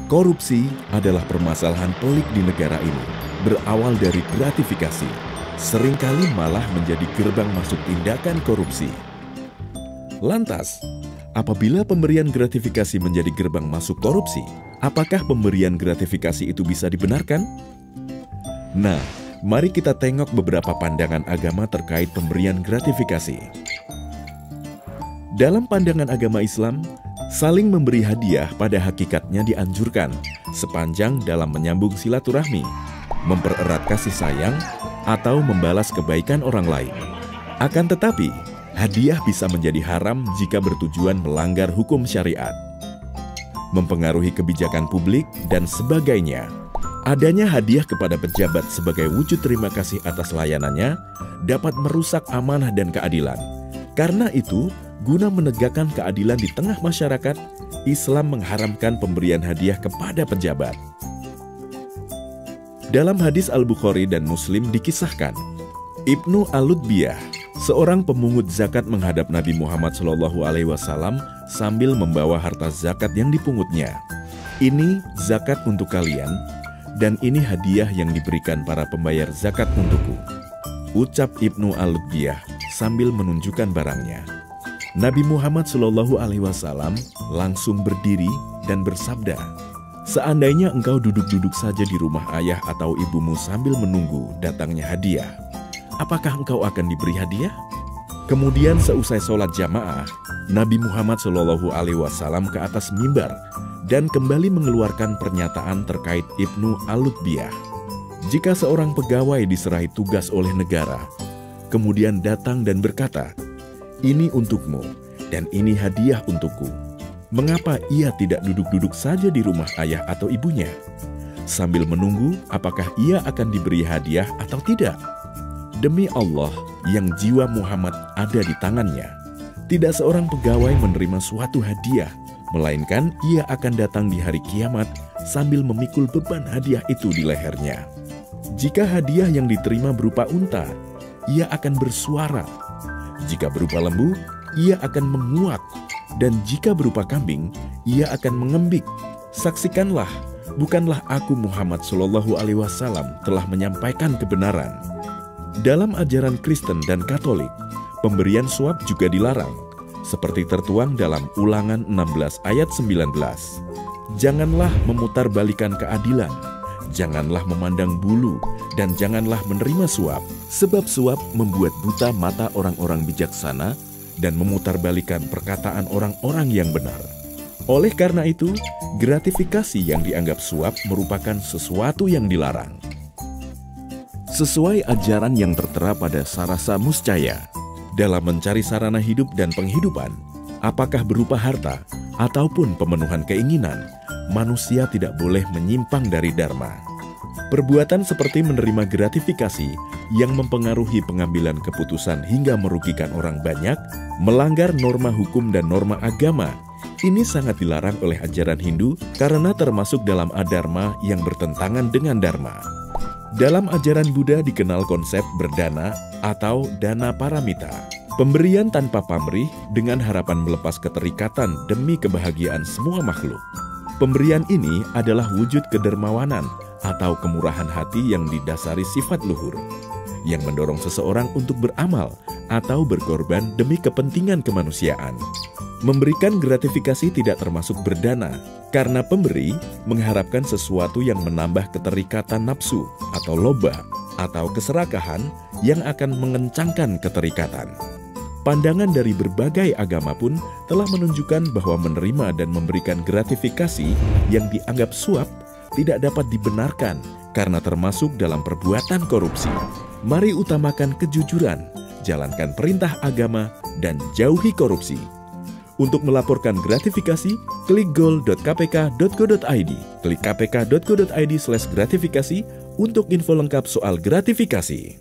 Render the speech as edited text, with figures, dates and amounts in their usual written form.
Korupsi adalah permasalahan pelik di negara ini, berawal dari gratifikasi, seringkali malah menjadi gerbang masuk tindakan korupsi. Lantas, apabila pemberian gratifikasi menjadi gerbang masuk korupsi, apakah pemberian gratifikasi itu bisa dibenarkan? Nah, mari kita tengok beberapa pandangan agama terkait pemberian gratifikasi. Dalam pandangan agama Islam, saling memberi hadiah pada hakikatnya dianjurkan sepanjang dalam menyambung silaturahmi, mempererat kasih sayang, atau membalas kebaikan orang lain. Akan tetapi, hadiah bisa menjadi haram jika bertujuan melanggar hukum syariat, mempengaruhi kebijakan publik, dan sebagainya. Adanya hadiah kepada pejabat sebagai wujud terima kasih atas layanannya dapat merusak amanah dan keadilan. Karena itu, guna menegakkan keadilan di tengah masyarakat, Islam mengharamkan pemberian hadiah kepada pejabat. Dalam hadis Al-Bukhari dan Muslim dikisahkan, Ibnu Al-Lutbiyah, seorang pemungut zakat menghadap Nabi Muhammad SAW sambil membawa harta zakat yang dipungutnya. Ini zakat untuk kalian, dan ini hadiah yang diberikan para pembayar zakat untukku, ucap Ibnu Al-Lutbiyah sambil menunjukkan barangnya. Nabi Muhammad SAW langsung berdiri dan bersabda, "Seandainya engkau duduk-duduk saja di rumah ayah atau ibumu sambil menunggu datangnya hadiah, apakah engkau akan diberi hadiah?" Kemudian seusai sholat jamaah, Nabi Muhammad SAW ke atas mimbar dan kembali mengeluarkan pernyataan terkait Ibnu Al-Lutbiyah. Jika seorang pegawai diserahi tugas oleh negara, kemudian datang dan berkata, "Ini untukmu, dan ini hadiah untukku," mengapa ia tidak duduk-duduk saja di rumah ayah atau ibunya, sambil menunggu apakah ia akan diberi hadiah atau tidak? Demi Allah yang jiwa Muhammad ada di tangannya, tidak seorang pegawai menerima suatu hadiah, melainkan ia akan datang di hari kiamat sambil memikul beban hadiah itu di lehernya. Jika hadiah yang diterima berupa unta, ia akan bersuara. Jika berupa lembu, ia akan menguak. Dan jika berupa kambing, ia akan mengembik. Saksikanlah, bukanlah aku Muhammad SAW telah menyampaikan kebenaran. Dalam ajaran Kristen dan Katolik, pemberian suap juga dilarang, seperti tertuang dalam Ulangan 16 ayat 19. Janganlah memutarbalikan keadilan, janganlah memandang bulu, dan janganlah menerima suap, sebab suap membuat buta mata orang-orang bijaksana dan memutarbalikan perkataan orang-orang yang benar. Oleh karena itu, gratifikasi yang dianggap suap merupakan sesuatu yang dilarang. Sesuai ajaran yang tertera pada Sarasa Muscaya, dalam mencari sarana hidup dan penghidupan, apakah berupa harta ataupun pemenuhan keinginan, manusia tidak boleh menyimpang dari dharma. Perbuatan seperti menerima gratifikasi yang mempengaruhi pengambilan keputusan hingga merugikan orang banyak, melanggar norma hukum dan norma agama, ini sangat dilarang oleh ajaran Hindu karena termasuk dalam adharma yang bertentangan dengan dharma. Dalam ajaran Buddha dikenal konsep berdana atau dana paramita, pemberian tanpa pamrih dengan harapan melepas keterikatan demi kebahagiaan semua makhluk. Pemberian ini adalah wujud kedermawanan atau kemurahan hati yang didasari sifat luhur, yang mendorong seseorang untuk beramal atau berkorban demi kepentingan kemanusiaan. Memberikan gratifikasi tidak termasuk berdana, karena pemberi mengharapkan sesuatu yang menambah keterikatan nafsu atau loba, atau keserakahan yang akan mengencangkan keterikatan. Pandangan dari berbagai agama pun telah menunjukkan bahwa menerima dan memberikan gratifikasi yang dianggap suap tidak dapat dibenarkan karena termasuk dalam perbuatan korupsi. Mari utamakan kejujuran, jalankan perintah agama, dan jauhi korupsi. Untuk melaporkan gratifikasi, klik goal.kpk.go.id. Klik kpk.go.id/gratifikasi untuk info lengkap soal gratifikasi.